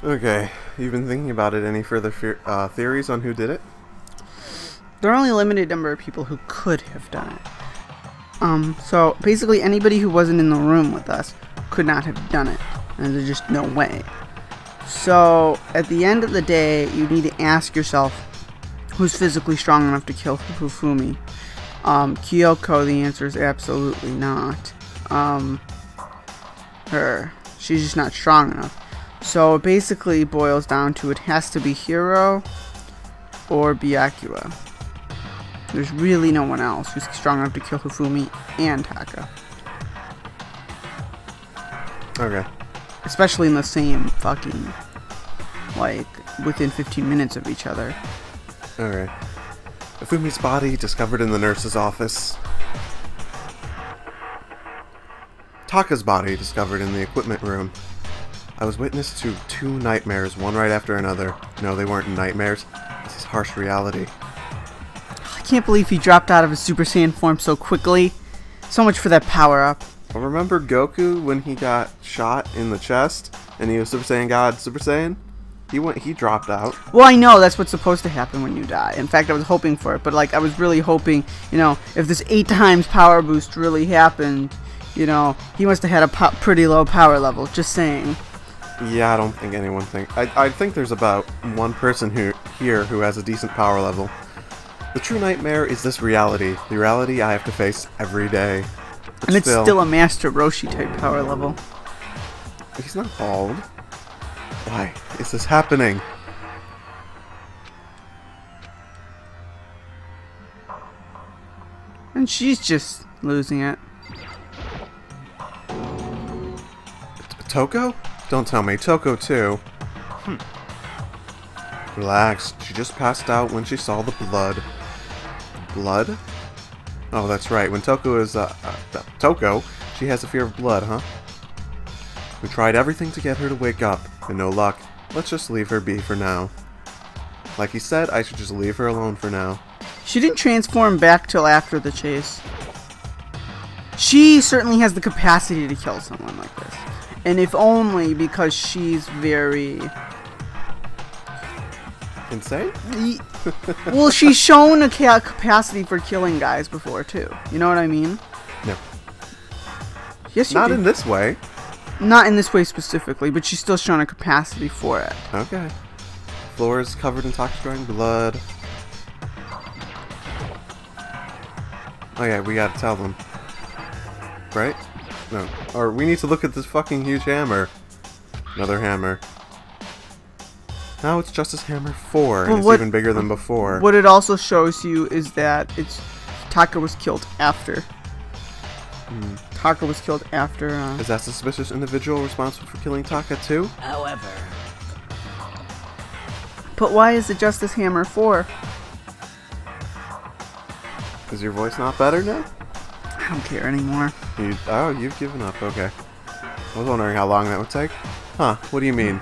Okay, you've been thinking about it. Any further theories on who did it? There are only a limited number of people who could have done it. So basically anybody who wasn't in the room with us could not have done it. And there's just no way. So at the end of the day, you need to ask yourself who's physically strong enough to kill Hifumi. Kyoko, the answer is absolutely not. Her. She's just not strong enough. So it basically boils down to it has to be Hiro or Byakuya. There's really no one else who's strong enough to kill Hifumi and Taka. Okay. Especially in the same fucking, like, within 15 minutes of each other. Okay. Hifumi's body discovered in the nurse's office. Taka's body discovered in the equipment room. I was witness to 2 nightmares, one right after another. No, they weren't nightmares. This is harsh reality. I can't believe he dropped out of his Super Saiyan form so quickly. So much for that power-up. Well, remember Goku when he got shot in the chest and he was Super Saiyan God, Super Saiyan? He dropped out. Well, I know that's what's supposed to happen when you die. In fact, I was hoping for it, but like I was really hoping, you know, if this 8 times power boost really happened, you know, he must have had a pretty low power level. Just saying. Yeah, I don't think anyone thinks. I think there's about one person here who has a decent power level. The true nightmare is this reality. The reality I have to face every day. But and it's still a Master Roshi type power level. He's not bald. Why is this happening? And she's just losing it. Toko? Don't tell me. Toko too. Relax. She just passed out when she saw the blood. Blood? Oh, that's right. When Toko is, Toko, she has a fear of blood, huh? We tried everything to get her to wake up, and no luck. Let's just leave her be for now. Like he said, I should just leave her alone for now. She didn't transform back till after the chase. She certainly has the capacity to kill someone like this. And if only because she's very... insane? Well, she's shown a capacity for killing guys before, too. You know what I mean? No. Yes, you Not do. in this way. Not in this way specifically, but she's still shown a capacity for it. Okay. Floor is covered in toxic blood. Oh yeah, we gotta tell them. Right? No. Or we need to look at this fucking huge hammer. Another hammer. Now it's Justice Hammer 4, and it's even bigger than before. What it also shows you is that Taka was killed after. Taka was killed after. Is that suspicious individual responsible for killing Taka too? However. But why is it Justice Hammer 4? Is your voice not better now? I don't care anymore. You've given up, okay. I was wondering how long that would take. Huh, what do you mean?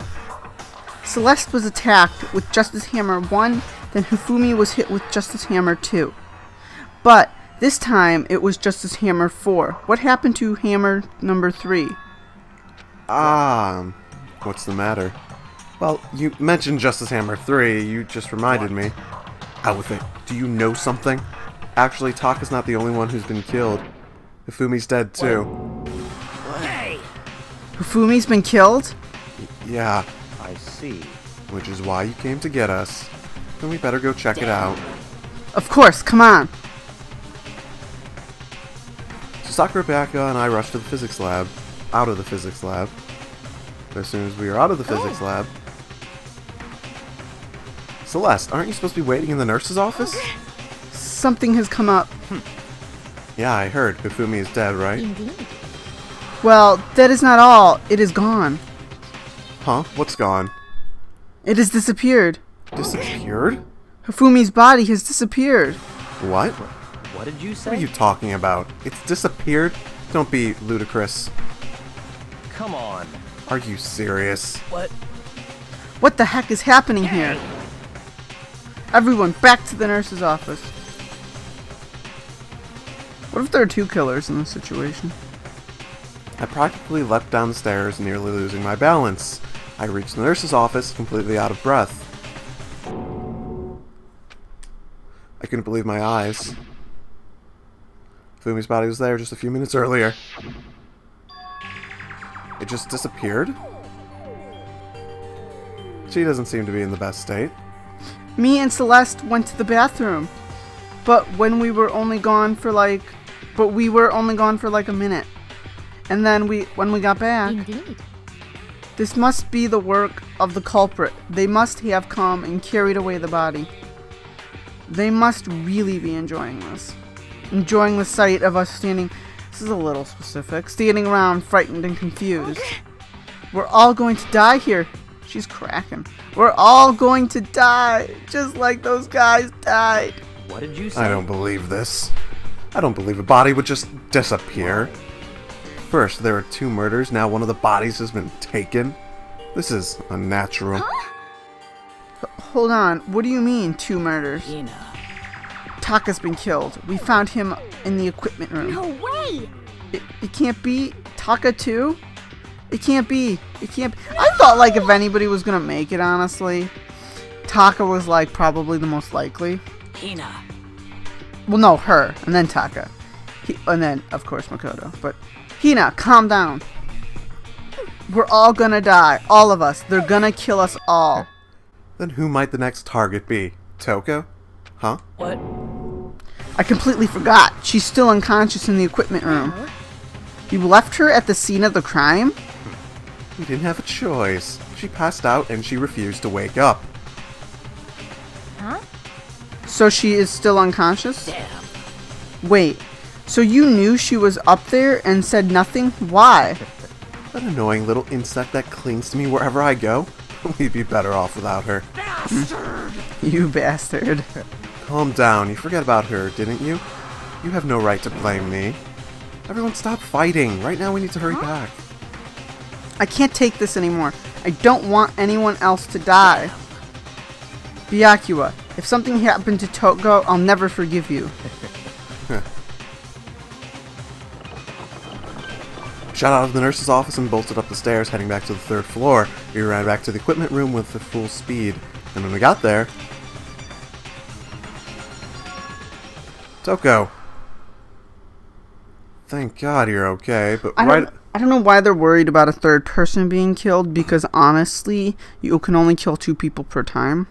Celeste was attacked with Justice Hammer 1, then Hifumi was hit with Justice Hammer 2. But this time it was Justice Hammer 4. What happened to Hammer number 3? What's the matter? Well, you mentioned Justice Hammer 3, you just reminded me. Out with it. Do you know something? Actually, Taka's not the only one who's been killed. Hifumi's dead too. Hey! Hifumi's been killed? Yeah. I see. Which is why you came to get us. Then we better go check it out. Of course, come on. So Sakura, Baka, and I rushed to the physics lab. Out of the physics lab. As soon as we were out of the physics lab... Celeste, aren't you supposed to be waiting in the nurse's office? Something has come up. Yeah, I heard. Hifumi is dead, right? Indeed. Well, that is not all. It is gone. Huh? What's gone? It has disappeared. Disappeared? Hifumi's body has disappeared. What? What did you say? What are you talking about? It's disappeared? Don't be ludicrous. Come on. Are you serious? What? What the heck is happening here? Everyone, back to the nurse's office. What if there are 2 killers in this situation? I practically leapt down the stairs, nearly losing my balance. I reached the nurse's office, completely out of breath. I couldn't believe my eyes. Fumi's body was there just a few minutes earlier. It just disappeared? She doesn't seem to be in the best state. Me and Celeste went to the bathroom, but we were only gone for like a minute. And then when we got back, Indeed. this must be the work of the culprit. They must have come and carried away the body. They must really be enjoying this. Enjoying the sight of us standing, this is a little specific, standing around frightened and confused. We're all going to die here. She's cracking. We're all going to die, just like those guys died. What did you say? I don't believe this. I don't believe a body would just disappear. First, there are 2 murders, now one of the bodies has been taken. This is unnatural. Hold on, what do you mean 2 murders? Taka's been killed. We found him in the equipment room. No way! It can't be Taka too? It can't be. It can't be. I thought like if anybody was gonna make it, honestly, Taka was like probably the most likely. Hina. Well, no, her, and then Taka. And then, of course, Makoto. But, Hina, calm down. We're all gonna die. All of us. They're gonna kill us all. Then who might the next target be? Toko? Huh? What? I completely forgot. She's still unconscious in the equipment room. You left her at the scene of the crime? We didn't have a choice. She passed out and she refused to wake up. Huh? So she is still unconscious? Damn. Wait. So you knew she was up there and said nothing? Why? That annoying little insect that clings to me wherever I go. We'd be better off without her. Bastard! You bastard. Calm down. You forget about her, didn't you? You have no right to blame me. Everyone stop fighting. Right now we need to hurry back. I can't take this anymore. I don't want anyone else to die. Byakuya, if something happened to Toko, I'll never forgive you. Shot out of the nurse's office and bolted up the stairs, heading back to the 3rd floor. We ran back to the equipment room with full speed. And when we got there... Toko. Thank God you're okay, but I don't know why they're worried about a 3rd person being killed, because honestly, you can only kill 2 people per time.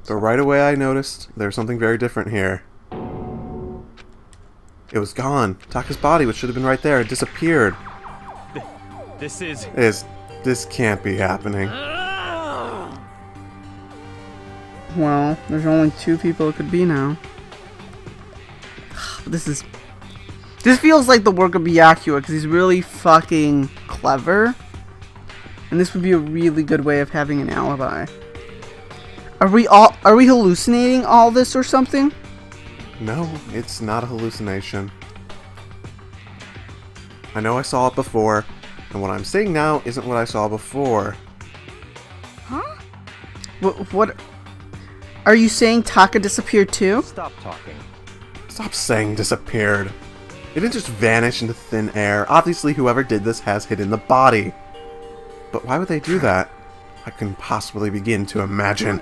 But right away I noticed there's something very different here. It was gone. Taka's body, which should have been right there, had disappeared. This can't be happening. Well, there's only 2 people it could be now. This feels like the work of Byakuya, because he's really fucking clever. And this would be a really good way of having an alibi. Are we hallucinating all this or something? No, it's not a hallucination. I know I saw it before, and what I'm seeing now isn't what I saw before. Huh? What? Are you saying Taka disappeared too? Stop talking. Stop saying disappeared. It didn't just vanish into thin air. Obviously whoever did this has hidden the body. But why would they do that? I couldn't possibly begin to imagine.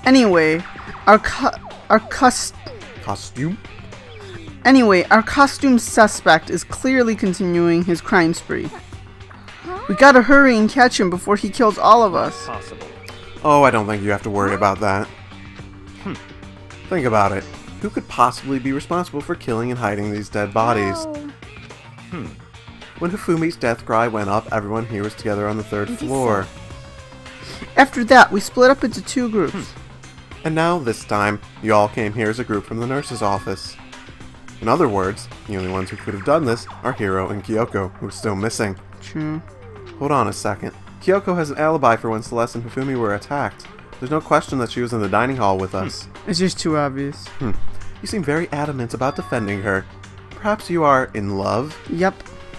Anyway, our costume suspect is clearly continuing his crime spree. We gotta hurry and catch him before he kills all of us. Possible. Oh, I don't think you have to worry about that. Think about it. Who could possibly be responsible for killing and hiding these dead bodies? Oh. When Hifumi's death cry went up, everyone here was together on the 3rd floor. After that, we split up into 2 groups. And now, this time, you all came here as a group from the nurse's office. In other words, the only ones who could have done this are Hiro and Kyoko, who are still missing. True. Hold on a second. Kyoko has an alibi for when Celeste and Hifumi were attacked. There's no question that she was in the dining hall with us. It's just too obvious. You seem very adamant about defending her. Perhaps you are in love? Yep.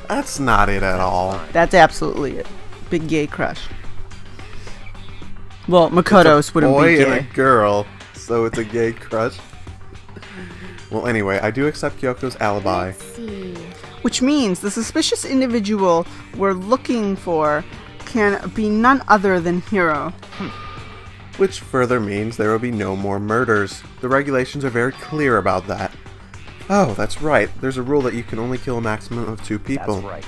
That's not it at all. That's absolutely it. Big gay crush. Well, Makoto's wouldn't be Boy and gay. a girl, so it's a gay crush. Well, anyway, I do accept Kyoko's alibi. Let's see. Which means the suspicious individual we're looking for can be none other than Hiro. Which further means there will be no more murders. The regulations are very clear about that. Oh, that's right. There's a rule that you can only kill a maximum of 2 people. That's right.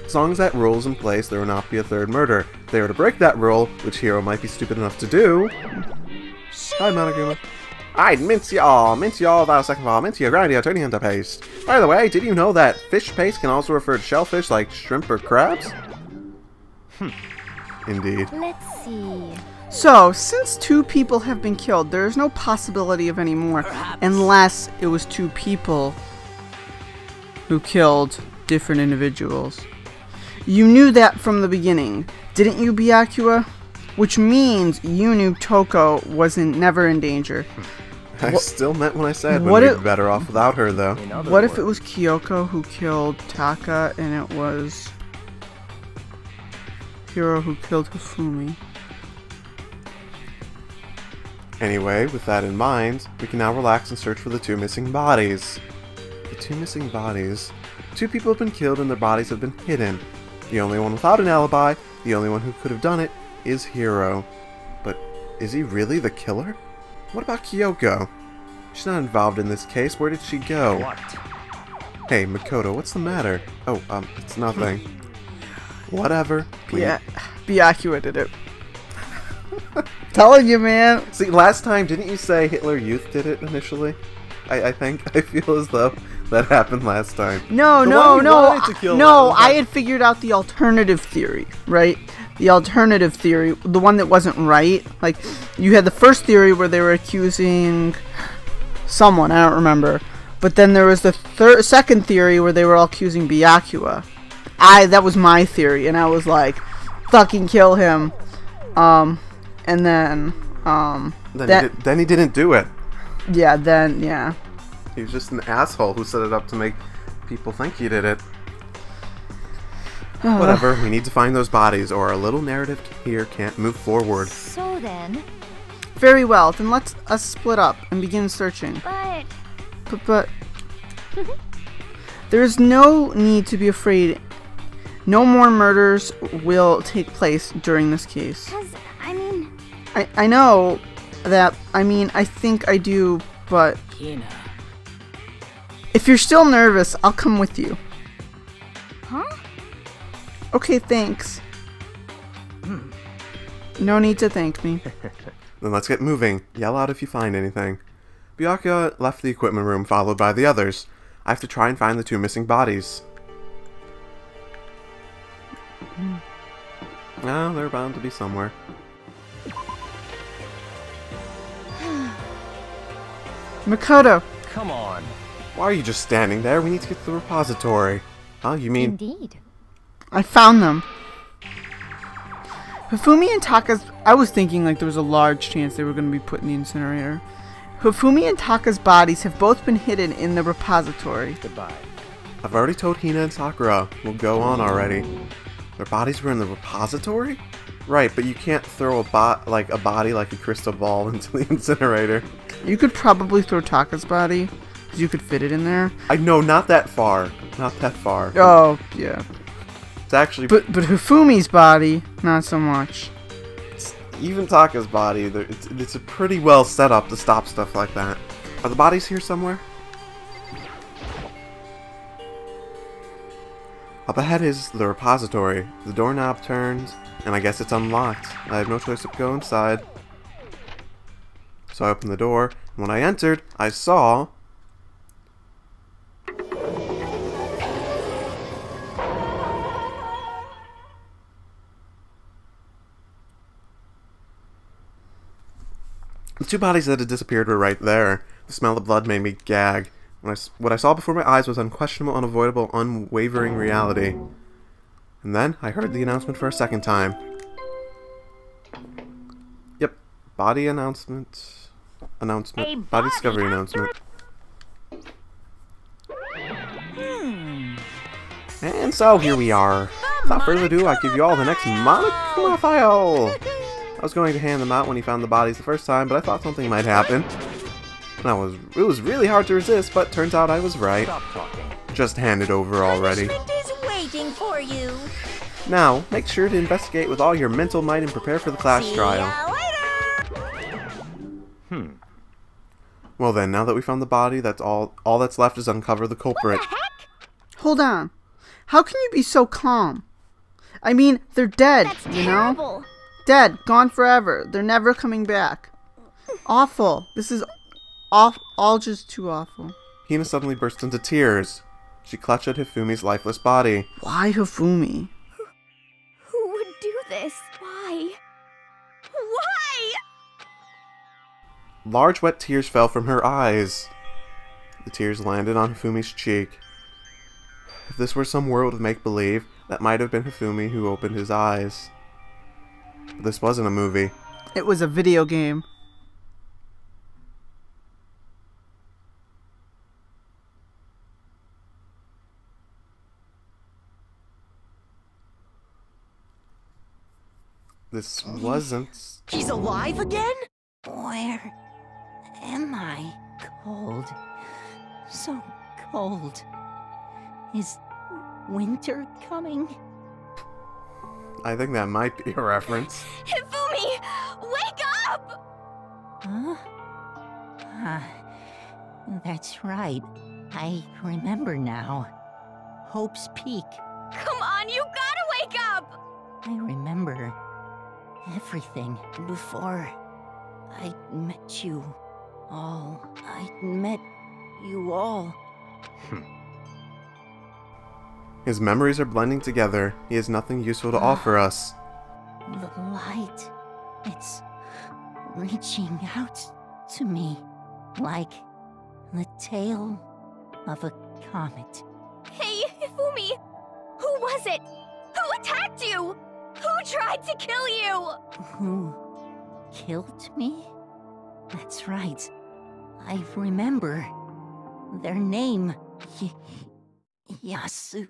As long as that rule is in place, there will not be a 3rd murder. If they were to break that rule, which Hiro might be stupid enough to do... Hi, Monoguma. I'd mince y'all, without a second thought, mince your grind, turning into paste. By the way, did you know that fish paste can also refer to shellfish like shrimp or crabs? Indeed. Let's see. So, since 2 people have been killed, there is no possibility of any more, unless it was 2 people who killed different individuals. You knew that from the beginning, didn't you, Byakuya? Which means you knew Toko wasn't never in danger. I still meant when I said what we'd be if- better off without her, though. In other What if it words, was Kyoko who killed Taka and it was Hiro who killed Hifumi? Anyway, with that in mind, we can now relax and search for the 2 missing bodies. The 2 missing bodies? 2 people have been killed and their bodies have been hidden. The only one without an alibi, the only one who could have done it, is Hiro. But is he really the killer? What about Kyoko? She's not involved in this case. Where did she go? what? Hey, Makoto, what's the matter? Oh, it's nothing. Whatever. Yeah, Byakuya did it. Telling you, man. See, last time, didn't you say Hitler Youth did it initially? I think, I feel as though that happened last time. No, The no, one you no, wanted to kill no. that- I had figured out the alternative theory, right? The alternative theory, the one that wasn't right. Like, you had the first theory where they were accusing someone, I don't remember. But then there was the second theory where they were all accusing Byakuya. That was my theory, and I was like, fucking kill him. And then, Then he didn't do it. yeah. He was just an asshole who set it up to make people think he did it. Whatever, we need to find those bodies, or our little narrative here can't move forward. So then, Very well, then let's us split up and begin searching. but But there is no need to be afraid. No more murders will take place during this case. I mean, I know that, I think I do, but if you're still nervous, I'll come with you. huh? Okay, thanks. No need to thank me. Then let's get moving. Yell out if you find anything. Byakuya left the equipment room, followed by the others. I have to try and find the 2 missing bodies. Oh, they're bound to be somewhere. Makoto, Come on. Why are you just standing there? We need to get to the repository. Huh? You mean... Indeed. I found them. Hifumi and Taka's... I was thinking like there was a large chance they were going to be put in the incinerator. Hifumi and Taka's bodies have both been hidden in the repository. Goodbye. I've already told Hina and Sakura. We'll go on already. Their bodies were in the repository? Right, but you can't throw a body like a crystal ball into the incinerator. You could probably throw Taka's body, because you could fit it in there. I know, not that far. Not that far. Oh, yeah. It's actually... But Hifumi's body, not so much. Even Taka's body, it's a pretty well set up to stop stuff like that. Are the bodies here somewhere? Up ahead is the repository. The doorknob turns, and I guess it's unlocked. I have no choice but to go inside. So I opened the door, and when I entered, I saw... the 2 bodies that had disappeared were right there. The smell of blood made me gag. What I saw before my eyes was unquestionable, unavoidable, unwavering reality. And then I heard the announcement for a second time. Yep, body announcement. Body discovery announcement. And so here we are. Without further ado, I give you all the next Monokuma file. I was going to hand them out when he found the bodies the first time, but I thought something might happen. And it was really hard to resist, but turns out I was right. Stop talking. Just hand it over already. Punishment is waiting for you. Now, make sure to investigate with all your mental might and prepare for the class See trial. ya later. Well then, now that we found the body, that's all that's left is uncover the culprit. Hold on. How can you be so calm? I mean, they're dead, That's you know? terrible. Dead, gone forever. They're never coming back. Awful. This is all just too awful. Hina suddenly burst into tears. She clutched at Hifumi's lifeless body. Why Hifumi? Who would do this? Why? Why? Large wet tears fell from her eyes. The tears landed on Hifumi's cheek. If this were some world of make-believe, that might have been Hifumi who opened his eyes. But this wasn't a movie. It was a video game. This wasn't... He's alive again? Where am I? Cold. So cold. Is winter coming? I think that might be a reference. Hifumi, wake up! Huh? That's right. I remember now. Hope's Peak. Come on, you gotta wake up! I remember everything before I met you all. I met you all. His memories are blending together. He has nothing useful to offer us. The light. It's reaching out to me like the tail of a comet. Hey, Hifumi! Who was it? Who attacked you? Who tried to kill you? Who killed me? That's right. I remember their name. Yasuhiro.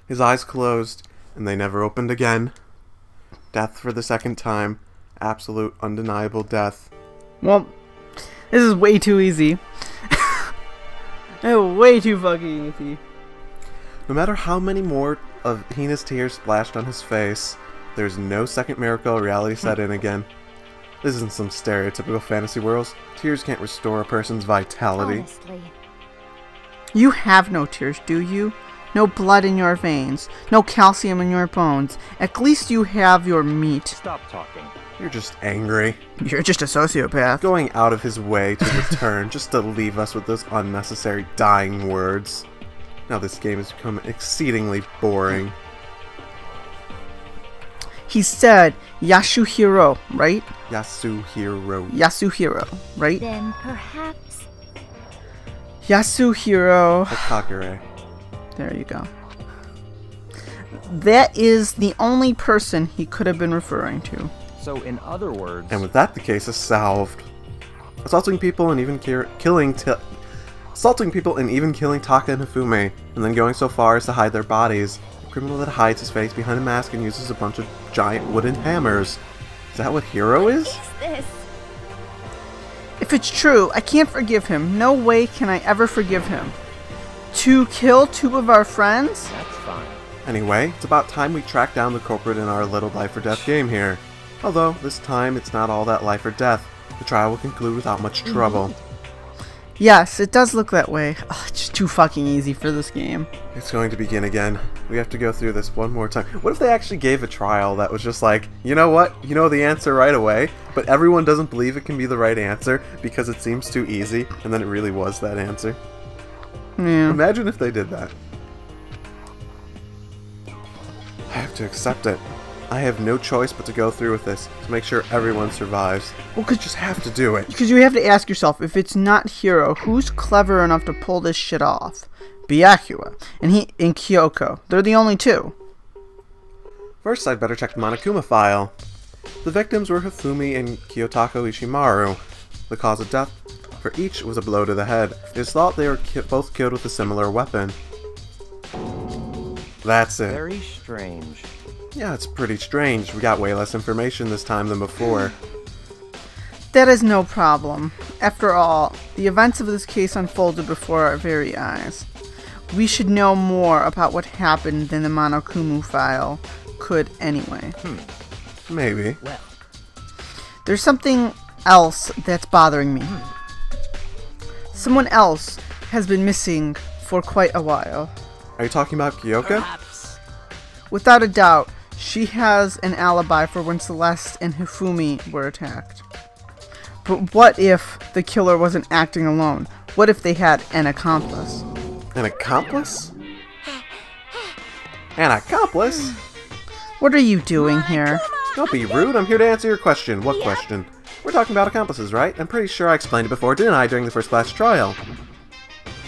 His eyes closed, and they never opened again. Death for the second time. Absolute, undeniable death. Well, this is way too easy. Way too fucking easy. No matter how many more of Hina's tears splashed on his face, there's no second miracle or reality set in again. This isn't some stereotypical fantasy world. Tears can't restore a person's vitality. Honestly. You have no tears, do you? No blood in your veins. No calcium in your bones. At least you have your meat. Stop talking. You're just angry. You're just a sociopath. Going out of his way to return just to leave us with those unnecessary dying words. Now this game has become exceedingly boring. He said Yasuhiro, right? Yasuhiro. Yasuhiro, right? Then perhaps... Yasuhiro. Kakagure. There you go. That is the only person he could have been referring to. So, in other words... And with that, the case is solved. Assaulting people and even killing Taka and Hifumi, and then going so far as to hide their bodies. A criminal that hides his face behind a mask and uses a bunch of giant wooden hammers. Is that what Hero is? this? If it's true, I can't forgive him. No way can I ever forgive him. To kill two of our friends? That's fine. Anyway, it's about time we track down the culprit in our little life or death game here. Although, this time it's not all that life or death. The trial will conclude without much trouble. Yes, it does look that way. Ugh, it's just too fucking easy for this game. It's going to begin again. We have to go through this one more time. What if they actually gave a trial that was just like, you know what? You know the answer right away, but everyone doesn't believe it can be the right answer because it seems too easy, and then it really was that answer. Yeah. Imagine if they did that. I have to accept it. I have no choice but to go through with this to make sure everyone survives. Well, I just have to do it. Because you have to ask yourself, if it's not Hiro, who's clever enough to pull this shit off? Byakuya and Kyoko. They're the only two. First, I'd better check the Monokuma file. The victims were Hifumi and Kiyotako Ishimaru. The cause of death for each was a blow to the head. It is thought they were both killed with a similar weapon. That's it. Very strange. Yeah, it's pretty strange. We got way less information this time than before. That is no problem. After all, the events of this case unfolded before our very eyes. We should know more about what happened than the Monokumu file could anyway. Maybe. Well, There's something else that's bothering me. Someone else has been missing for quite a while. Are you talking about Kyoka? perhaps. Without a doubt, she has an alibi for when Celeste and Hifumi were attacked. But what if the killer wasn't acting alone? What if they had an accomplice? An accomplice? An accomplice? What are you doing here? Don't be rude. I'm here to answer your question. What question? We're talking about accomplices, right? I'm pretty sure I explained it before, didn't I, during the first class trial?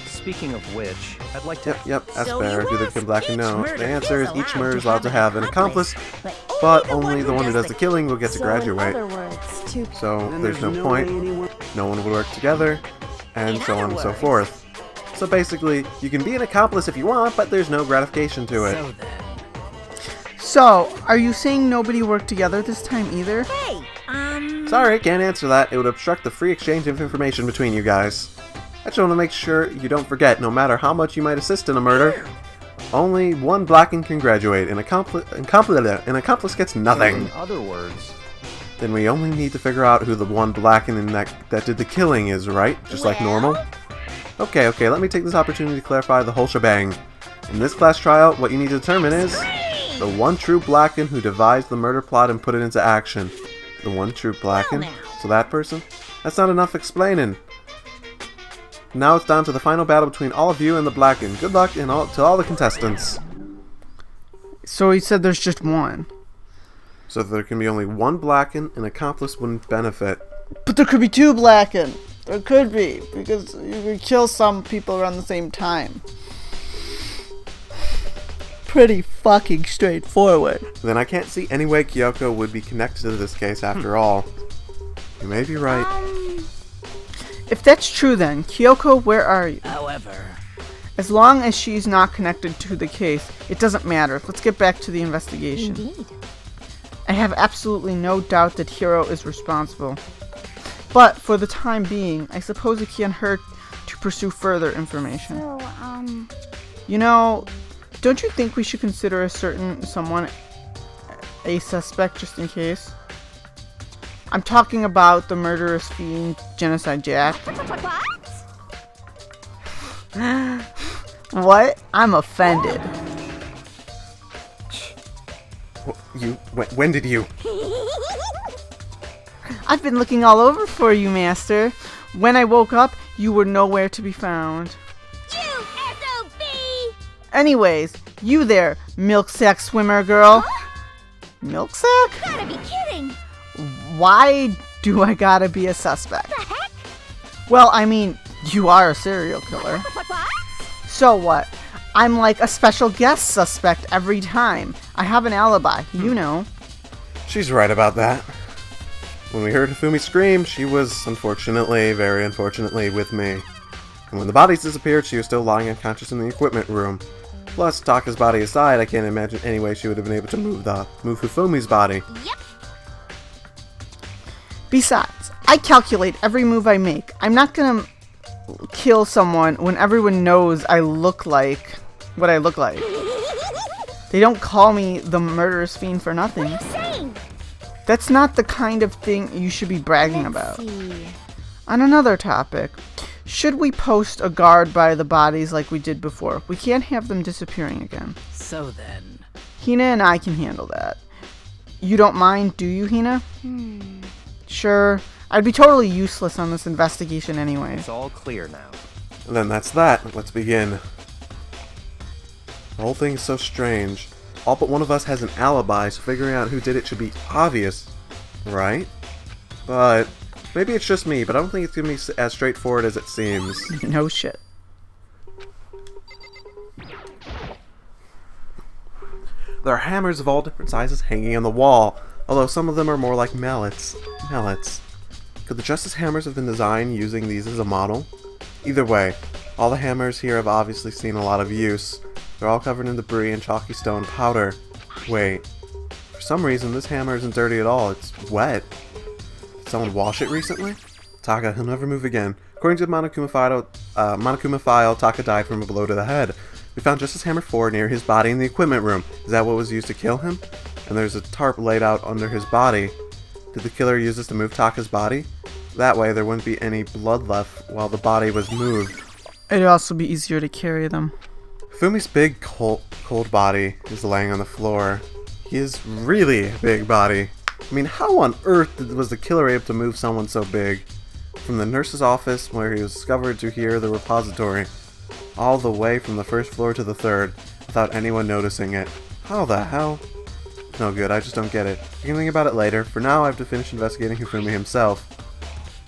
Speaking of which, I'd like to. Yep, that's So fair. you Do they asked, come black and each no? murder The answer is is each allowed murder to is allowed to have an accomplice, but only the one who does the killing will get to graduate. So there's no point. No one would work together, and so on and so forth. So basically, you can be an accomplice if you want, but there's no gratification to it. So then. So, are you saying nobody worked together this time either? Hey, Sorry, can't answer that. It would obstruct the free exchange of information between you guys. I just want to make sure you don't forget, no matter how much you might assist in a murder, only one Blacken can graduate. An accomplice gets nothing. In other words, Then we only need to figure out who the one Blacken in that did the killing is, right? Just like normal? Okay, let me take this opportunity to clarify the whole shebang. In this class trial, what you need to determine is the one true Blacken who devised the murder plot and put it into action. The one true Blacken? Well, now. So that person? That's not enough explaining. Now it's down to the final battle between all of you and the Blacken. Good luck to all the contestants. So he said there's just one. So there can be only one Blacken, an accomplice wouldn't benefit. But there could be two Blacken. There could be, because you could kill some people around the same time. Pretty fucking straightforward. Then I can't see any way Kyoko would be connected to this case after all. You may be right. If that's true then, Kyoko, where are you? however, As long as she's not connected to the case, it doesn't matter. Let's get back to the investigation. indeed. I have absolutely no doubt that Hiro is responsible. But for the time being, I suppose it can't hurt to pursue further information. So, You know, don't you think we should consider someone a suspect just in case? I'm talking about the murderous fiend Genocide Jack. what? What? I'm offended. When did you? I've been looking all over for you, Master. When I woke up, you were nowhere to be found. You SOB! Anyways, you there, milk sack swimmer girl. Milk sack? Gotta be kidding! Why do I gotta be a suspect? The heck? Well, I mean, you are a serial killer. What? So what? I'm like a special guest suspect every time. I have an alibi, you know. She's right about that. When we heard Hifumi scream, she was, unfortunately, very unfortunately, with me. And when the bodies disappeared, she was still lying unconscious in the equipment room. Plus, Taka's body aside, I can't imagine any way she would have been able to move Hifumi's body. Yep. Besides, I calculate every move I make. I'm not gonna kill someone when everyone knows I look like what I look like. They don't call me the murderous fiend for nothing. Same! That's not the kind of thing you should be bragging about. See. On another topic, should we post a guard by the bodies like we did before? We can't have them disappearing again. so then. Hina and I can handle that. You don't mind, do you, Hina? Sure. I'd be totally useless on this investigation anyways. It's all clear now. And then that's that. Let's begin. The whole thing is so strange. All but one of us has an alibi, so figuring out who did it should be obvious, right? But maybe it's just me, but I don't think it's gonna be as straightforward as it seems. No shit. There are hammers of all different sizes hanging on the wall, although some of them are more like mallets. Could the Justice hammers have been designed using these as a model? Either way, all the hammers here have obviously seen a lot of use. They're all covered in debris and chalky stone powder. Wait, for some reason this hammer isn't dirty at all, it's wet. someone wash it recently? Taka, he'll never move again. According to the Monokuma file, Taka died from a blow to the head. We found Justice Hammer 4 near his body in the equipment room. Is that what was used to kill him? And there's a tarp laid out under his body. Did the killer use this to move Taka's body? That way there wouldn't be any blood left while the body was moved. It'd also be easier to carry them. Fumi's big, cold body is laying on the floor. He is really a big body. I mean, how on earth was the killer able to move someone so big? From the nurse's office, where he was discovered, to here, the repository. All the way from the first floor to the third, without anyone noticing it. How the hell? No good, I just don't get it. I can think about it later. For now, I have to finish investigating Hifumi himself.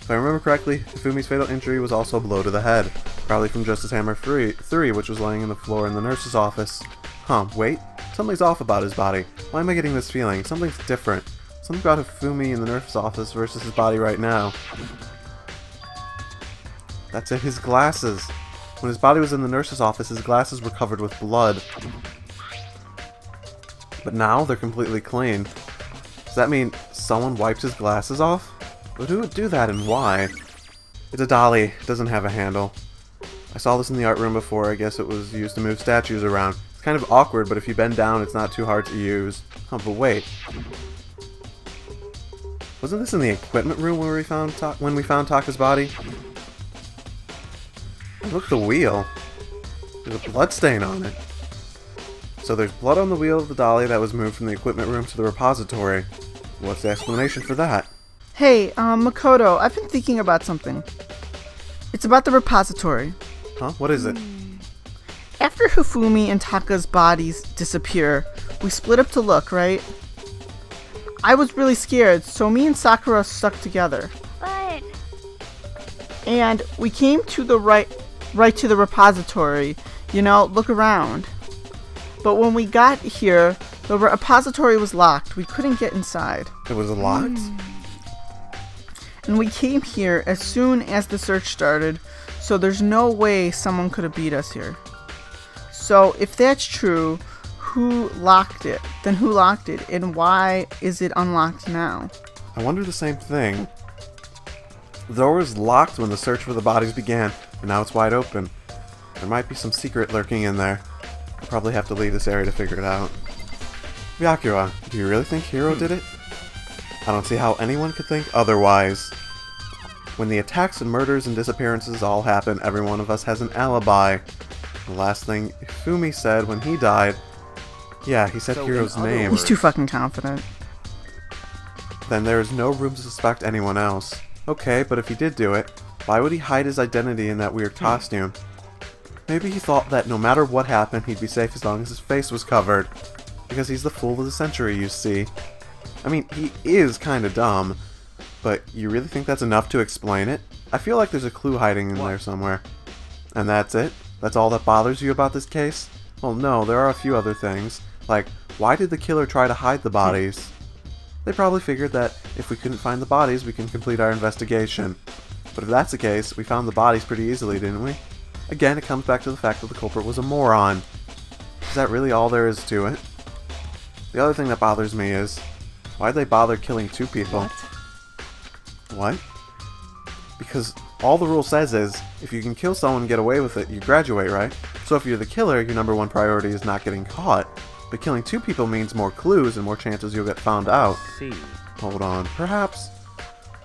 If I remember correctly, Hifumi's fatal injury was also a blow to the head. Probably from Justice Hammer 3, which was laying on the floor in the nurse's office. Huh, wait. Something's off about his body. Why am I getting this feeling? Something's different. Something about Hifumi in the nurse's office versus his body right now. That's it, his glasses. When his body was in the nurse's office, his glasses were covered with blood. But now they're completely clean. Does that mean someone wiped his glasses off? But who would do that and why? It's a dolly. It doesn't have a handle. I saw this in the art room before. I guess it was used to move statues around. It's kind of awkward, but if you bend down, it's not too hard to use. Oh, but wait. Wasn't this in the equipment room where when we found Taka's body? Look at the wheel. There's a blood stain on it. So there's blood on the wheel of the dolly that was moved from the equipment room to the repository. What's the explanation for that? Hey, Makoto, I've been thinking about something. It's about the repository. Huh? What is it? After Hifumi and Taka's bodies disappear, we split up to look, right? I was really scared, so me and Sakura stuck together. But... And we came to the right to the repository, you know, look around. But when we got here, the repository was locked. We couldn't get inside. It was locked? And we came here as soon as the search started, so there's no way someone could have beat us here. So if that's true, who locked it? Then who locked it, and why is it unlocked now? I wonder the same thing. The door was locked when the search for the bodies began, and now it's wide open. There might be some secret lurking in there. I'll probably have to leave this area to figure it out. Byakuya, do you really think Hiro did it? I don't see how anyone could think otherwise. When the attacks and murders and disappearances all happen, every one of us has an alibi. The last thing Hifumi said when he died... Yeah, he said Hiro's name. He's too fucking confident. Then there is no room to suspect anyone else. Okay, but if he did do it, why would he hide his identity in that weird costume? Maybe he thought that no matter what happened, he'd be safe as long as his face was covered. Because he's the fool of the century, you see. I mean, he is kinda dumb, but you really think that's enough to explain it? I feel like there's a clue hiding in there somewhere. And that's it? That's all that bothers you about this case? Well, no, there are a few other things. Like, why did the killer try to hide the bodies? They probably figured that if we couldn't find the bodies, we can complete our investigation. But if that's the case, we found the bodies pretty easily, didn't we? Again, it comes back to the fact that the culprit was a moron. Is that really all there is to it? The other thing that bothers me is, why'd they bother killing two people? What? Because all the rule says is, if you can kill someone and get away with it, you graduate, right? So if you're the killer, your number one priority is not getting caught. But killing two people means more clues and more chances you'll get found out. See. Hold on, perhaps?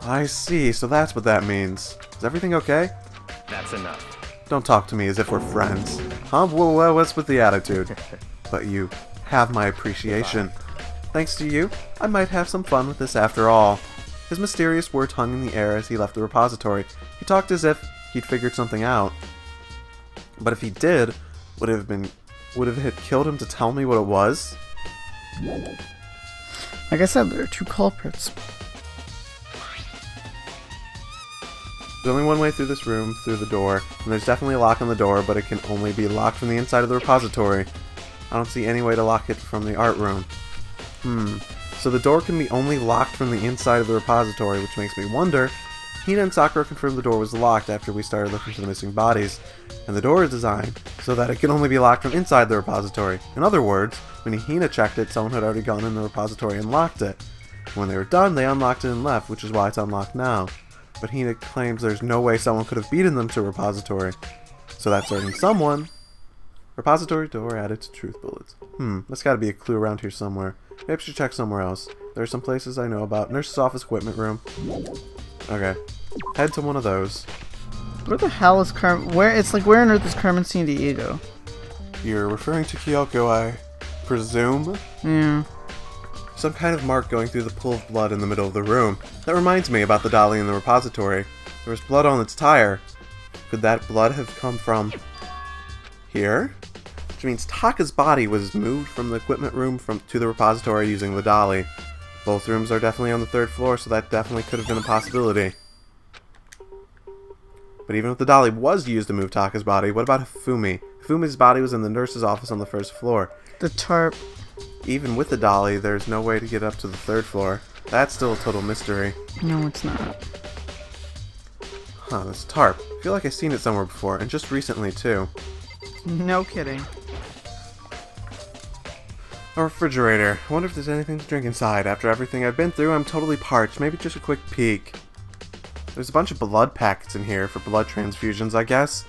I see, so that's what that means. Is everything okay? That's enough. Don't talk to me as if we're friends. Huh? Well, what's with the attitude? But you have my appreciation. Thanks to you, I might have some fun with this after all. His mysterious words hung in the air as he left the repository. He talked as if he'd figured something out. But if he did, would it have killed him to tell me what it was? Like I said, there are two culprits. There's only one way through this room, through the door, and there's definitely a lock on the door, but it can only be locked from the inside of the repository. I don't see any way to lock it from the art room. So the door can be only locked from the inside of the repository, which makes me wonder. Hina and Sakura confirmed the door was locked after we started looking for the missing bodies, and the door is designed so that it can only be locked from inside the repository. In other words, when Hina checked it, someone had already gone in the repository and locked it. When they were done, they unlocked it and left, which is why it's unlocked now. But Hina claims there's no way someone could have beaten them to repository. So that's certain someone. Repository door added to truth bullets. That's gotta be a clue around here somewhere. Maybe I should check somewhere else. There are some places I know about. Nurse's office, equipment room. Okay. Head to one of those. Where the hell is Carmen? Where on earth is Carmen San Diego? You're referring to Kyoko, I presume? Yeah. Some kind of mark going through the pool of blood in the middle of the room. That reminds me about the dolly in the repository. There was blood on its tire. Could that blood have come from here? Which means Taka's body was moved from the equipment room to the repository using the dolly. Both rooms are definitely on the 3rd floor, so that definitely could have been a possibility. But even if the dolly was used to move Taka's body, what about Hifumi? Hifumi's body was in the nurse's office on the 1st floor. The tarp. Even with the dolly, there's no way to get up to the 3rd floor. That's still a total mystery. No, it's not. Huh, this tarp. I feel like I've seen it somewhere before, and just recently too. No kidding. A refrigerator. I wonder if there's anything to drink inside. After everything I've been through, I'm totally parched. Maybe just a quick peek. There's a bunch of blood packets in here for blood transfusions, I guess.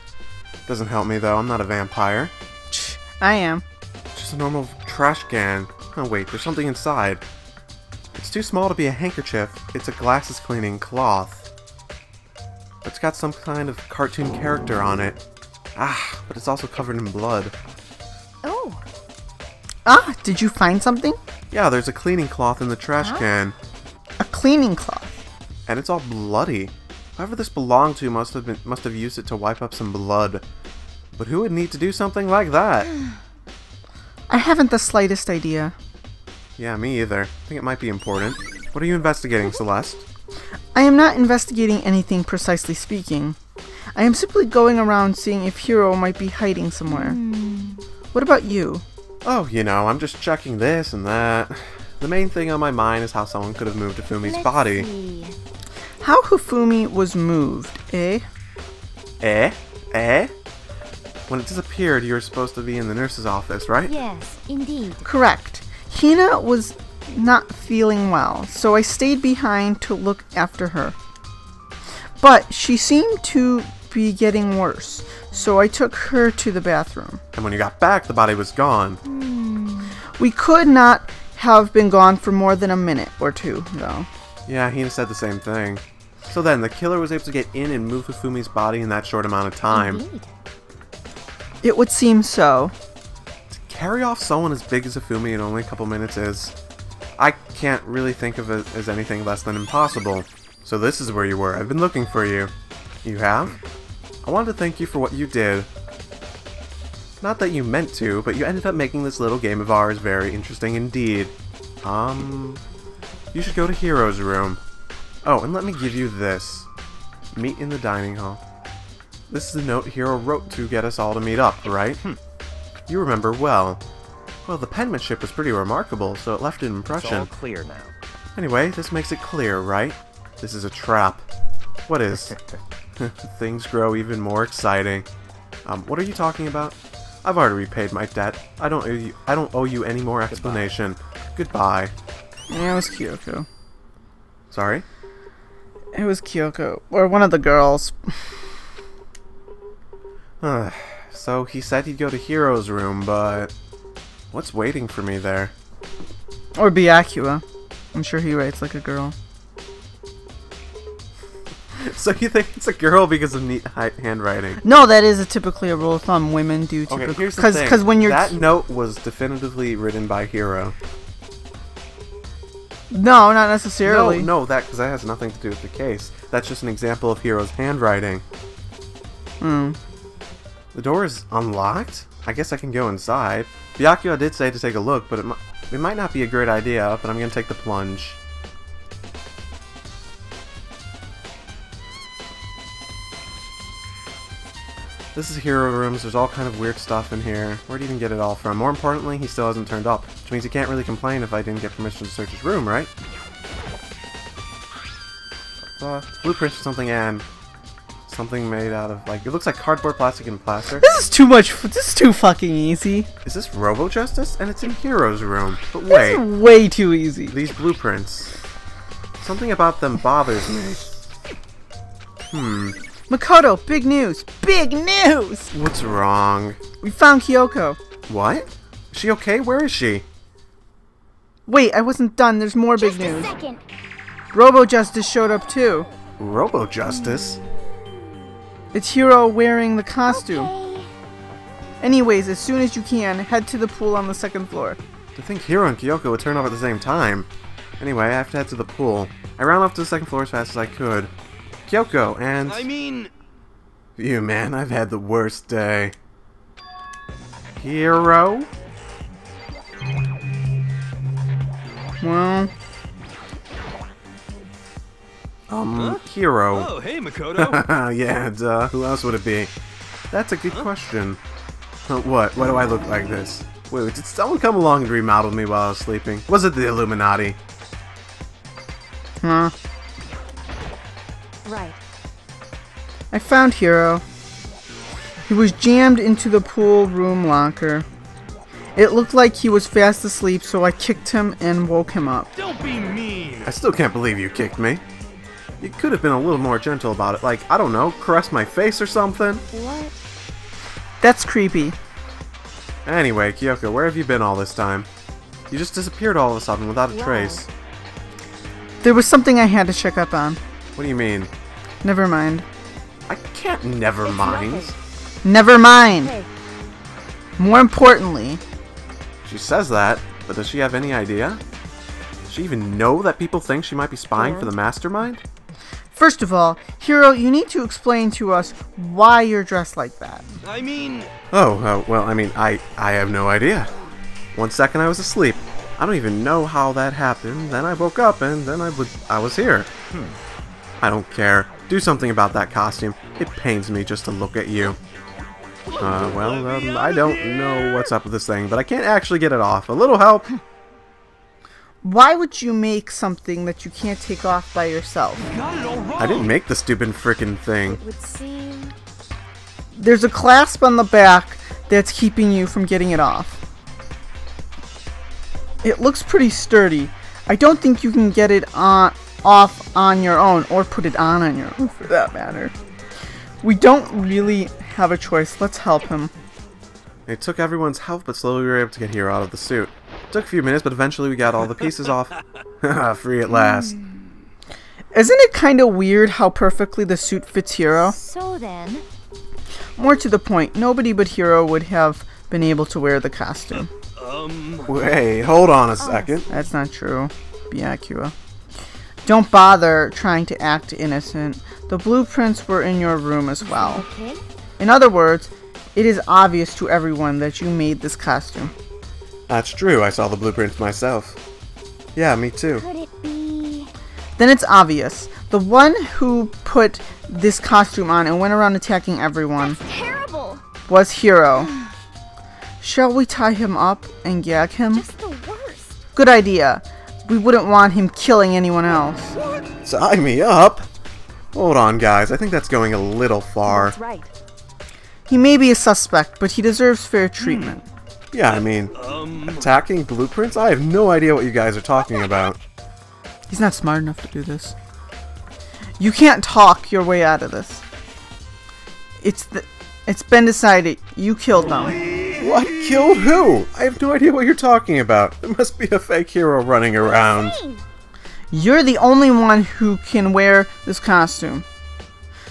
Doesn't help me though, I'm not a vampire. I am. Just a normal trash can. Oh wait, there's something inside. It's too small to be a handkerchief. It's a glasses cleaning cloth. It's got some kind of cartoon character on it. Ah, but it's also covered in blood. Oh. Ah, did you find something? Yeah, there's a cleaning cloth in the trash can. A cleaning cloth. And it's all bloody. Whoever this belonged to must have used it to wipe up some blood. But who would need to do something like that? I haven't the slightest idea. Yeah, me either. I think it might be important. What are you investigating, Celeste? I am not investigating anything precisely speaking. I am simply going around seeing if Hiro might be hiding somewhere. What about you? Oh, you know, I'm just checking this and that. The main thing on my mind is how someone could have moved Hifumi's body. See. How Hifumi was moved, eh? Eh? Eh? When it disappeared, you were supposed to be in the nurse's office, right? Yes, indeed. Correct. Hina was not feeling well, so I stayed behind to look after her. But she seemed to be getting worse, so I took her to the bathroom. And when you got back, the body was gone. We could not have been gone for more than a minute or two, though. Yeah, Hina said the same thing. So then, the killer was able to get in and move Hifumi's body in that short amount of time. Indeed. It would seem so. To carry off someone as big as Hifumi in only a couple minutes is... I can't really think of it as anything less than impossible. So this is where you were. I've been looking for you. You have? I wanted to thank you for what you did. Not that you meant to, but you ended up making this little game of ours very interesting indeed. You should go to Hiro's room. Oh, and let me give you this. Meet in the dining hall. This is the note Hiro wrote to get us all to meet up, right? You remember well. Well, the penmanship was pretty remarkable, so it left an It's impression. all clear now. Anyway, this makes it clear, right? This is a trap. What is? Things grow even more exciting. What are you talking about? I've already repaid my debt. I don't owe you any more explanation. Goodbye. Yeah, it was Kyoko. Sorry? It was Kyoko. Or one of the girls. So he said he'd go to Hiro's room, but... what's waiting for me there? Or Byakuya. I'm sure he writes like a girl. So you think it's a girl because of neat handwriting? No, that is typically a rule of thumb. Women do Okay, typically... here's the thing. Because when you're... That note was definitively written by Hiro. No, not necessarily. No, because that has nothing to do with the case. That's just an example of Hiro's handwriting. The door is unlocked? I guess I can go inside. Byakuya did say to take a look, but it might not be a great idea, but I'm going to take the plunge. This is Hero Rooms. There's all kind of weird stuff in here. Where'd he even get it all from? More importantly, he still hasn't turned up, which means he can't really complain if I didn't get permission to search his room, right? Blueprints for something and something made out of, like, it looks like cardboard, plastic, and plaster. This is too much. This is too fucking easy. Is this Robo Justice? And it's in Hero's room. But This wait, is way too easy. these blueprints. Something about them bothers me. Makoto, big news! Big news! What's wrong? We found Kyoko. What? Is she okay? Where is she? Wait, I wasn't done. There's more big Just a news. second. Robo Justice showed up too. Robo Justice? It's Hiro wearing the costume. Okay. Anyways, as soon as you can, head to the pool on the 2nd floor. To think Hiro and Kyoko would turn up at the same time. Anyway, I have to head to the pool. I ran off to the 2nd floor as fast as I could. Kyoko and... You, man, I've had the worst day. Hiro? Well, Hiro. Oh, hey, Makoto. Yeah, duh. Who else would it be? That's a good question. What? Why do I look like this? Wait, did someone come along and remodel me while I was sleeping? Was it the Illuminati? huh? Right. I found Hiro. He was jammed into the pool room locker. It looked like he was fast asleep, so I kicked him and woke him up. Don't be mean. I still can't believe you kicked me. You could have been a little more gentle about it, like, I don't know, caress my face or something. What? That's creepy. Anyway, Kyoko, where have you been all this time? You just disappeared all of a sudden without a trace. There was something I had to check up on. What do you mean? Never mind. I can't never mind. Never mind. Hey. More importantly, She says that, but does she have any idea? Does she even know that people think she might be spying for the mastermind? first of all, Hiro, you need to explain to us why you're dressed like that. Well, I have no idea. 1 second I was asleep. I don't even know how that happened. Then I woke up and then I was here. I don't care. Do something about that costume. It pains me just to look at you. I don't know what's up with this thing, but I can't actually get it off. A little help. Why would you make something that you can't take off by yourself? I didn't make the stupid frickin' thing. It would seem. There's a clasp on the back that's keeping you from getting it off. It looks pretty sturdy. I don't think you can get it off on your own, or put it on your own for that matter. We don't really have a choice. Let's help him. It took everyone's help, but slowly we were able to get Hiro out of the suit. It took a few minutes, but eventually we got all the pieces off. Free at last. Isn't it kind of weird how perfectly the suit fits Hiro? So then. More to the point, nobody but Hiro would have been able to wear the costume. Wait, hold on a second. That's not true. Byakua. Don't bother trying to act innocent. The blueprints were in your room as well. Okay. In other words, it is obvious to everyone that you made this costume. That's true, I saw the blueprints myself. Yeah, me too. Could it be? Then it's obvious. The one who put this costume on and went around attacking everyone Terrible. was Hiro. Shall we tie him up and gag him? Just the worst. Good idea. We wouldn't want him killing anyone else. Tie me up? Hold on, guys. I think that's going a little far. That's right. He may be a suspect, but he deserves fair treatment. Yeah, I mean, attacking blueprints? I have no idea what you guys are talking about. He's not smart enough to do this. You can't talk your way out of this. It's been decided. You killed them. What? Killed who? I have no idea what you're talking about. There must be a fake hero running around. You're the only one who can wear this costume.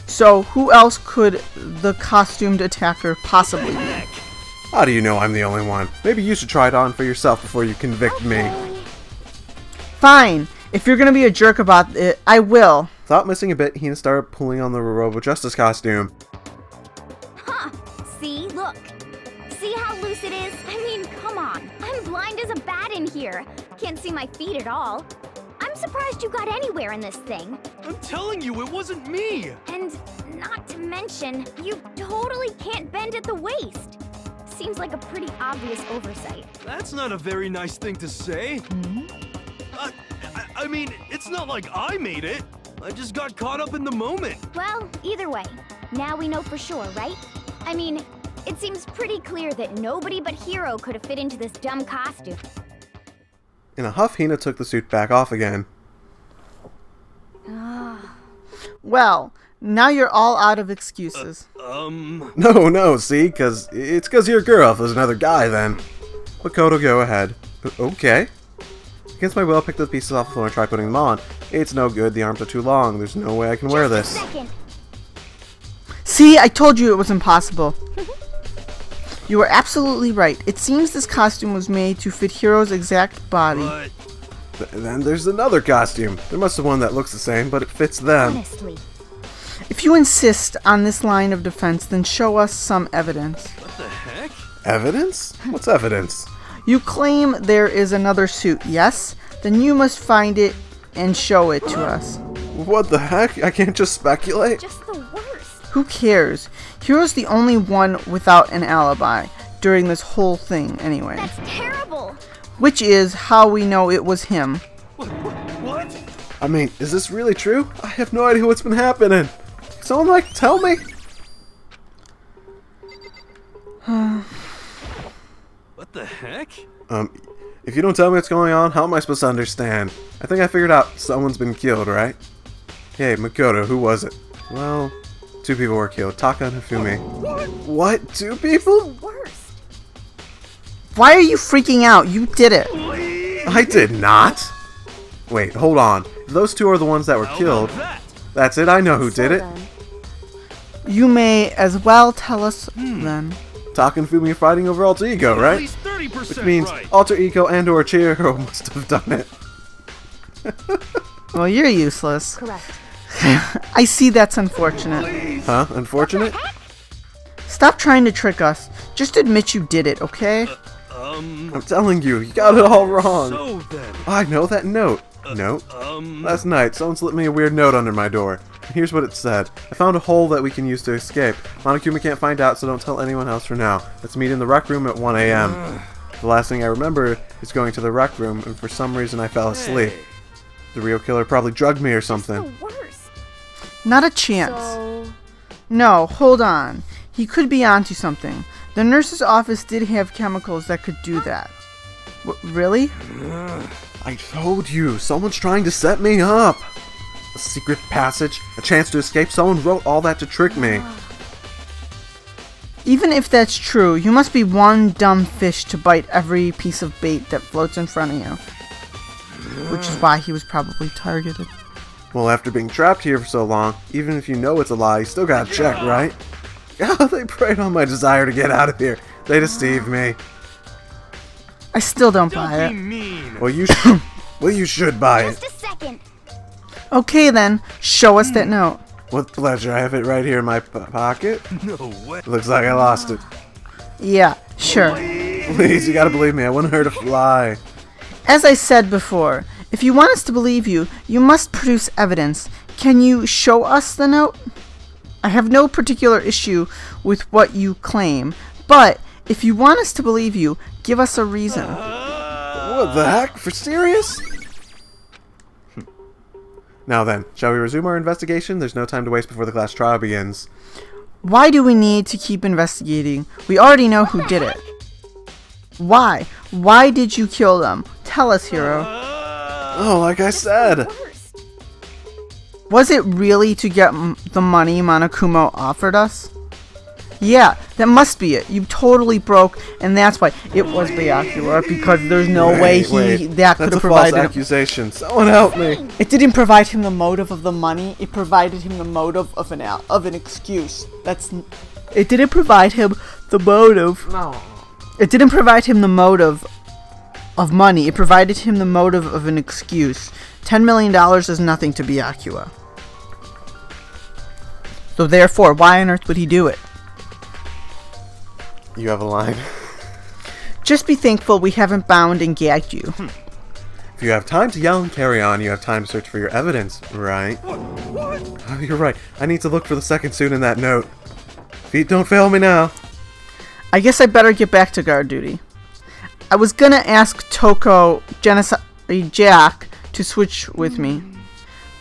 So who else could the costumed attacker possibly be? How do you know I'm the only one? Maybe you should try it on for yourself before you convict me. Fine. If you're gonna be a jerk about it, I will. Without missing a bit, Hina started pulling on the Robo Justice costume. Huh. See? Look. See how loose it is? I mean, come on. I'm blind as a bat in here. Can't see my feet at all. I'm surprised you got anywhere in this thing. I'm telling you, it wasn't me. And not to mention, you totally can't bend at the waist. Seems like a pretty obvious oversight. That's not a very nice thing to say. I mean, it's not like I made it. I just got caught up in the moment. Well, either way, now we know for sure, right? I mean, it seems pretty clear that nobody but Hiro could have fit into this dumb costume. In a huff, Hina took the suit back off again. Well, now you're all out of excuses. No, see, it's because you're a girl. If there's another guy, then. Makoto, go ahead. Okay. Against my will, I picked the pieces off the floor and tried putting them on. It's no good. The arms are too long. There's no way I can wear this. See, I told you it was impossible. You were absolutely right. It seems this costume was made to fit Hiro's exact body. Then there's another costume. There must have one that looks the same, but it fits them. Honestly. If you insist on this line of defense, then show us some evidence. What the heck? Evidence? What's evidence? You claim there is another suit, yes? Then you must find it and show it to us. What the heck? I can't just speculate? Just the worst. Who cares? Hiro's the only one without an alibi during this whole thing anyway. That's terrible. Which is how we know it was him. What? I mean, is this really true? I have no idea what's been happening. Someone, tell me? What the heck? If you don't tell me what's going on, how am I supposed to understand? I think I figured out someone's been killed, right? Hey, Makoto, who was it? Well, 2 people were killed. Taka and Hifumi. What? 2 people? Worst. Why are you freaking out? You did it. I did not. Wait, hold on. If those 2 are the ones that were killed, that's it. I know who did it. You may as well tell us then. Taka and Hifumi are fighting over alter ego, At right? least 30% Which means right. alter ego and or Chihiro must have done it. Well, you're useless. Correct. I see that's unfortunate. Huh? Unfortunate? Stop trying to trick us. Just admit you did it, okay? I'm telling you, you got it all wrong. So then. I know that note. Note? Last night, someone slipped me a weird note under my door. Here's what it said. I found a hole that we can use to escape. Monokuma can't find out, so don't tell anyone else for now. Let's meet in the rec room at 1 a.m. The last thing I remember is going to the rec room, and for some reason I fell asleep. Hey. The real killer probably drugged me or The something. worst. Not a chance. So, No, hold on. He could be onto something. The nurse's office did have chemicals that could do that. Really? I told you, someone's trying to set me up. A secret passage, a chance to escape, someone wrote all that to trick me. Even if that's true, you must be one dumb fish to bite every piece of bait that floats in front of you. Which is why he was probably targeted. Well, after being trapped here for so long, even if you know it's a lie, you still gotta check, right? Yeah, they preyed on my desire to get out of here. They deceived me. I still don't buy Don't be it. mean. Well, you should buy it. just a second. Okay then, show us that note. With pleasure. I have it right here in my pocket. No way. Looks like I lost it. Yeah, sure. Please, you gotta believe me. I wouldn't hurt a fly. As I said before, if you want us to believe you, you must produce evidence. Can you show us the note? I have no particular issue with what you claim, but if you want us to believe you, give us a reason. What the heck? For serious? Now then, shall we resume our investigation? There's no time to waste before the class trial begins. Why do we need to keep investigating? We already know who did it. Why? Why did you kill them? Tell us, Hiro. Oh, like I said. Worst. Was it really to get the money Monokuma offered us? Yeah, that must be it. You totally broke, and that's why it was Byakuya, because there's no way that could have provided That's a false accusation. Someone help me. It didn't provide him the motive of the money. It provided him the motive of an excuse. It didn't provide him the motive. No. It didn't provide him the motive of money. It provided him the motive of an excuse. $10 million is nothing to Byakuya. So therefore, why on earth would he do it? You have a line. Just be thankful we haven't bound and gagged you. If you have time to yell and carry on, you have time to search for your evidence, right? What? Oh, you're right. I need to look for the second suit in that note. Feet don't fail me now. I guess I better get back to guard duty. I was gonna ask Toko, Jack, to switch with me.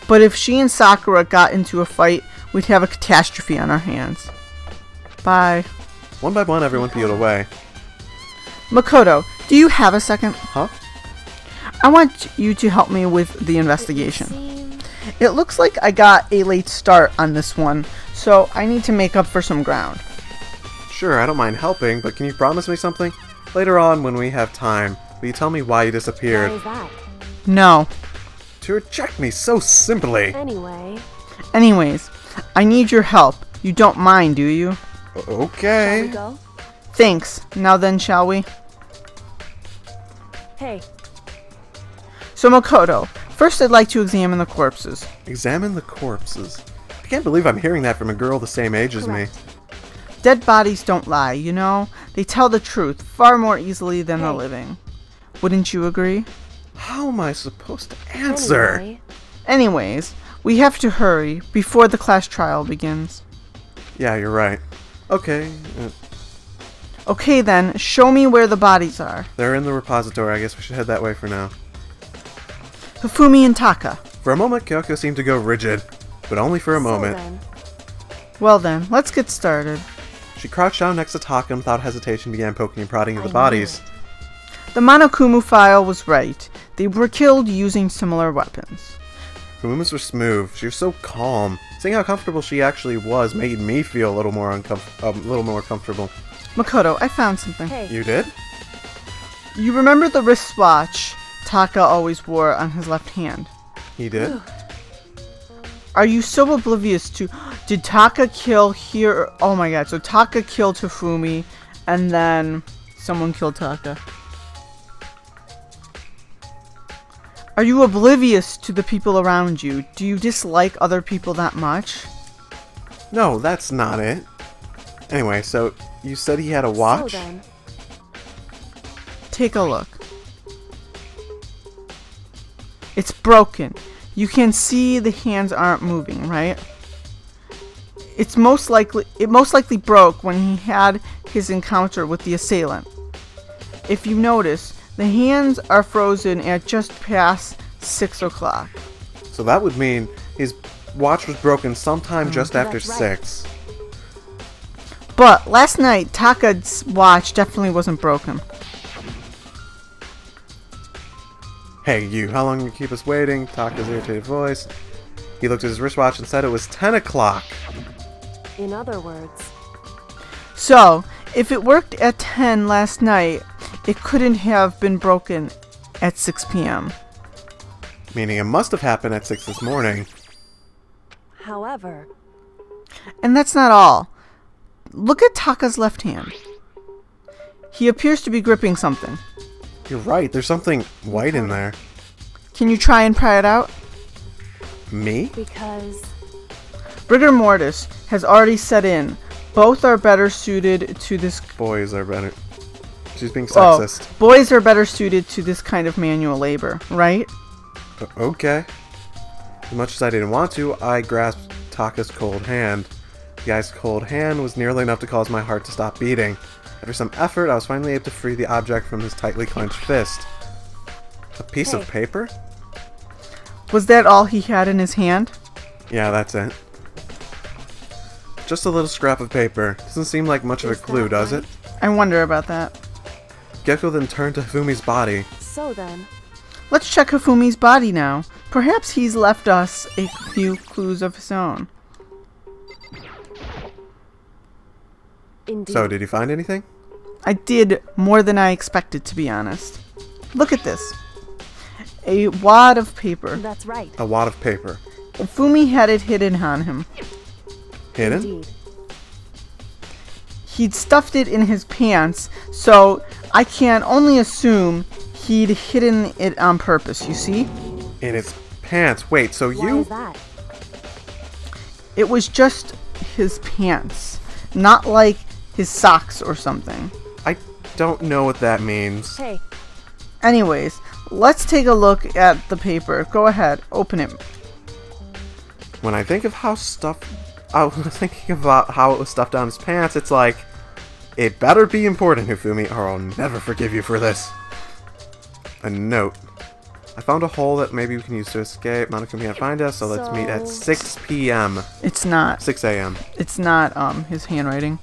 But if she and Sakura got into a fight, we'd have a catastrophe on our hands. Bye. One by one, everyone peeled away. Makoto, do you have a second? Huh? I want you to help me with the investigation. Same. It looks like I got a late start on this one, so I need to make up for some ground. Sure, I don't mind helping, but can you promise me something? Later on, when we have time, will you tell me why you disappeared? Why is that? No. To reject me so simply! Anyway, Anyways, I need your help. You don't mind, do you? shall we Okay. go? Thanks. Now then, shall we? Hey, So Makoto, first I'd like to examine the corpses. Examine the corpses. I can't believe I'm hearing that from a girl the same age as me. Correct. Dead bodies don't lie, you know? They tell the truth far more easily than the Hey. living. Wouldn't you agree? How am I supposed to answer? anyway, Anyways, we have to hurry before the class trial begins. Yeah, you're right. Okay, Okay then, show me where the bodies are. they're in the repository. I guess we should head that way for now. Hifumi and Taka. For a moment, Kyoko seemed to go rigid, but only for a moment. So then, Well then, let's get started. She crouched down next to Taka and without hesitation began poking and prodding at the I knew bodies. The Monokumu file was right. They were killed using similar weapons. Her movements were smooth. She was so calm. Seeing how comfortable she actually was made me feel a little more comfortable. Makoto, I found something. hey, You did? You remember the wristwatch Taka always wore on his left hand? He did? Are you so oblivious to... Did Taka kill here... Oh my god, so Taka killed Hifumi, and then someone killed Taka. Are you oblivious to the people around you? Do you dislike other people that much? No, that's not it. Anyway, so you said he had a watch? So then, Take a look. It's broken. You can see the hands aren't moving, right? It most likely broke when he had his encounter with the assailant. If you notice, the hands are frozen at just past 6 o'clock. So that would mean his watch was broken sometime just after That's right. 6. But last night, Taka's watch definitely wasn't broken. Hey, you, how long will you keep us waiting? Taka's irritated voice. He looked at his wristwatch and said it was 10 o'clock. in other words, So, if it worked at 10 last night, it couldn't have been broken at 6 p.m. Meaning it must have happened at 6 this morning. however, And that's not all. Look at Taka's left hand. He appears to be gripping something. You're right, there's something white in there. Can you try and pry it out? Me? because Rigor mortis has already set in. Both are better suited to this... Boys are better. She's being sexist. boys are better suited to this kind of manual labor, right? Okay. As much as I didn't want to, I grasped Taka's cold hand. The guy's cold hand was nearly enough to cause my heart to stop beating. After some effort, I was finally able to free the object from his tightly clenched fist. A piece of Hey. paper? Was that all he had in his hand? Yeah, that's it. Just a little scrap of paper. Doesn't seem like much of a Is clue, that does right? it? I wonder about that. Gecko then turned to Hifumi's body. so then, Let's check Hifumi's body now. Perhaps he's left us a few clues of his own. indeed, So, did you find anything? I did more than I expected, to be honest. Look at this. A wad of paper. that's right, A wad of paper. Hifumi had it hidden on him. Hidden? indeed, He'd stuffed it in his pants, so I can only assume he'd hidden it on purpose, you see? In his pants. Wait, so why you... is that? It was just his pants, not like his socks or something. I don't know what that means. Hey, Anyways, let's take a look at the paper. Go ahead, open it. When I think of how I was thinking about how it was stuffed down his pants, it's like, it better be important, Hifumi, or I'll never forgive you for this. A note. I found a hole that maybe we can use to escape. Monica can't find us, so let's meet at So- 6 p.m. It's not. 6 a.m. It's not his handwriting.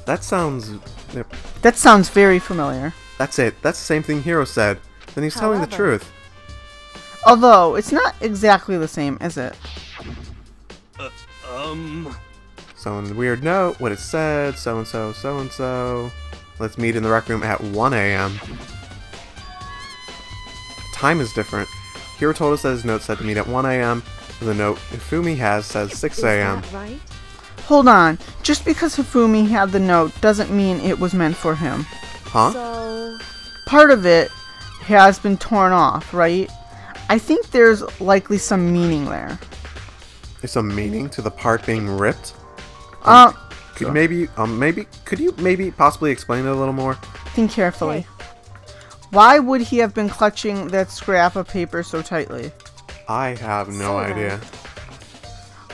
That sounds... Yep. That sounds very familiar. That's it. That's the same thing Hiro said. Then he's telling the However- truth. Although, it's not exactly the same, is it? So in the weird note, what it said, so-and-so, so-and-so. Let's meet in the rec room at 1 a.m. Time is different. Hiro told us that his note said to meet at 1 a.m. The note Hifumi has says 6 a.m. Is that right? Hold on. Just because Hifumi had the note doesn't mean it was meant for him. Huh? So, Part of it has been torn off, right? I think there's likely some meaning there. There's some meaning to the part being ripped. Could you maybe possibly explain it a little more? Think carefully. Why would he have been clutching that scrap of paper so tightly? I have no So then- idea.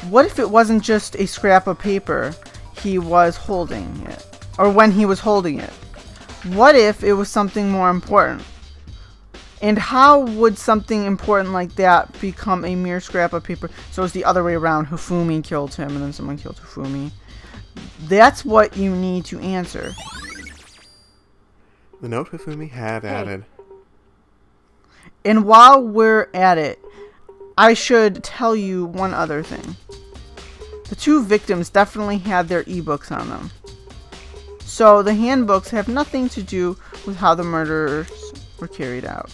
What if it wasn't just a scrap of paper he was holding it? Or when he was holding it? What if it was something more important? And how would something important like that become a mere scrap of paper? So it's the other way around. Hifumi killed him and then someone killed Hifumi. That's what you need to answer. The note Hifumi had added. And while we're at it, I should tell you one other thing. The two victims definitely had their ebooks on them. So the handbooks have nothing to do with how the murders were carried out.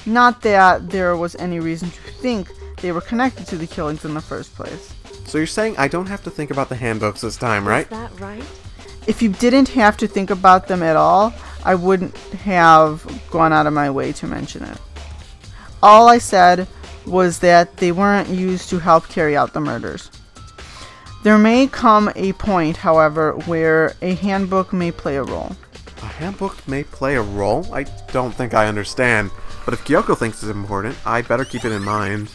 Not that there was any reason to think they were connected to the killings in the first place. So you're saying I don't have to think about the handbooks this time, right? is that right? If you didn't have to think about them at all, I wouldn't have gone out of my way to mention it. All I said was that they weren't used to help carry out the murders. There may come a point, however, where a handbook may play a role. A handbook may play a role? I don't think I understand. But if Kyoko thinks it's important, I better keep it in mind.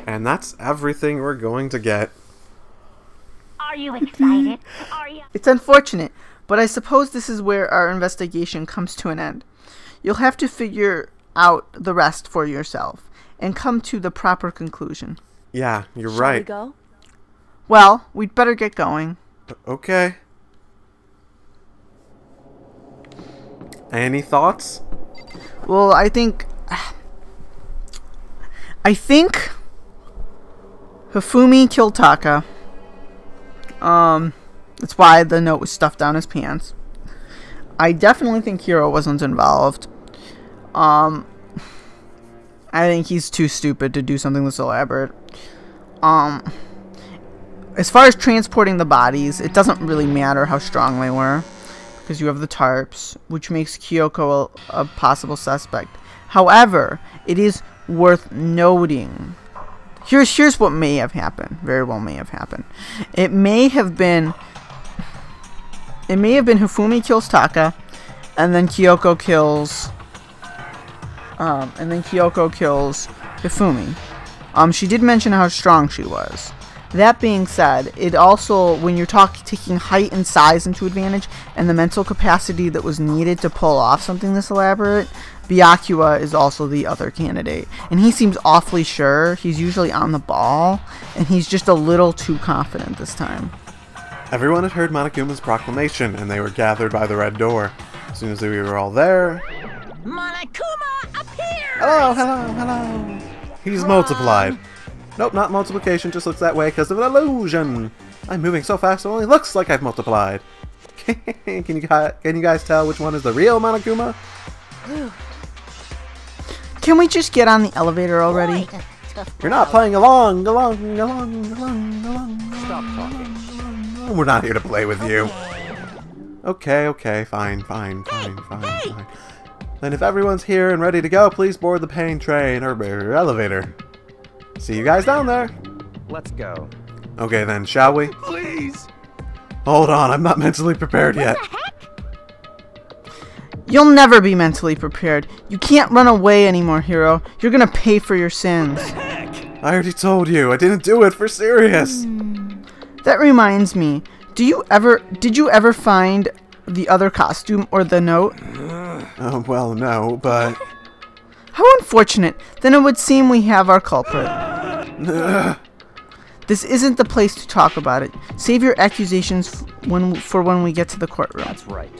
And that's everything we're going to get. Are you excited? Are you? It's unfortunate, but I suppose this is where our investigation comes to an end. You'll have to figure out the rest for yourself and come to the proper conclusion. Yeah, you're Shall we right. go? Well, we'd better get going. Okay. Any thoughts? Well, I think Hifumi killed Taka. That's why the note was stuffed down his pants. I definitely think Hiro wasn't involved. I think he's too stupid to do something this elaborate. As far as transporting the bodies, it doesn't really matter how strong they were, because you have the tarps, which makes Kyoko a possible suspect. However, it is worth noting. Here's what may have happened. Very well may have happened. It may have been Hifumi kills Taka, and then Kyoko kills Hifumi. She did mention how strong she was. That being said, it also, when you're taking height and size into advantage, and the mental capacity that was needed to pull off something this elaborate, Byakuya is also the other candidate. And he seems awfully sure. He's usually on the ball, and he's just a little too confident this time. Everyone had heard Monokuma's proclamation, and they were gathered by the red door. As soon as we were all there... Monokuma appears! Hello! He's multiplied. Nope, not multiplication, just looks that way because of an illusion. I'm moving so fast it only looks like I've multiplied. Can you guys tell which one is the real Monokuma? Can we just get on the elevator already? You're not playing along. Stop talking. We're not here to play with you. Okay, fine. Then if everyone's here and ready to go, please board the pain train or elevator. See you guys down there. Let's go. Okay then, shall we? Please! Hold on, I'm not mentally prepared yet. You'll never be mentally prepared. You can't run away anymore, Hiro. You're gonna pay for your sins. I already told you, I didn't do it for serious. That reminds me. Did you ever find the other costume or the note? Oh, well, no, but... How unfortunate. Then it would seem we have our culprit. This isn't the place to talk about it. Save your accusations for when we get to the courtroom. That's right.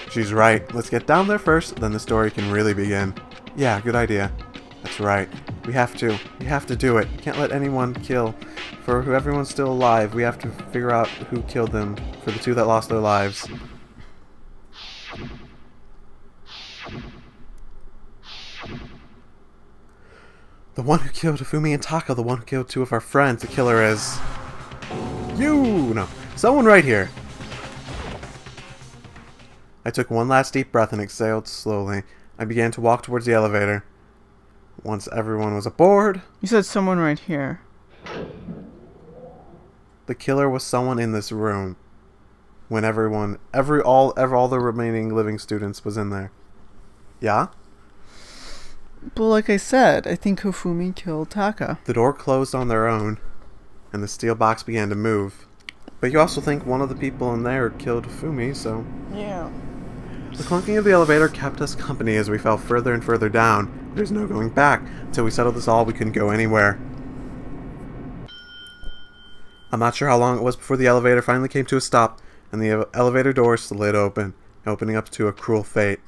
She's right. Let's get down there first, then the story can really begin. Yeah, good idea. That's right. We have to. We have to do it. Can't let anyone kill. For who everyone's still alive, we have to figure out who killed them. For the two that lost their lives. The one who killed Hifumi and Taka, the one who killed two of our friends. The killer is... you! No. Someone right here. I took one last deep breath and exhaled slowly. I began to walk towards the elevator. Once everyone was aboard... You said someone right here. The killer was someone in this room. When all the remaining living students was in there. Yeah? But like I said, I think Hifumi killed Taka. The door closed on their own, and the steel box began to move. But you also think one of the people in there killed Hifumi, so... Yeah. The clunking of the elevator kept us company as we fell further and further down. There's no going back. Until we settled this all, we couldn't go anywhere. I'm not sure how long it was before the elevator finally came to a stop, and the elevator door slid open, opening up to a cruel fate.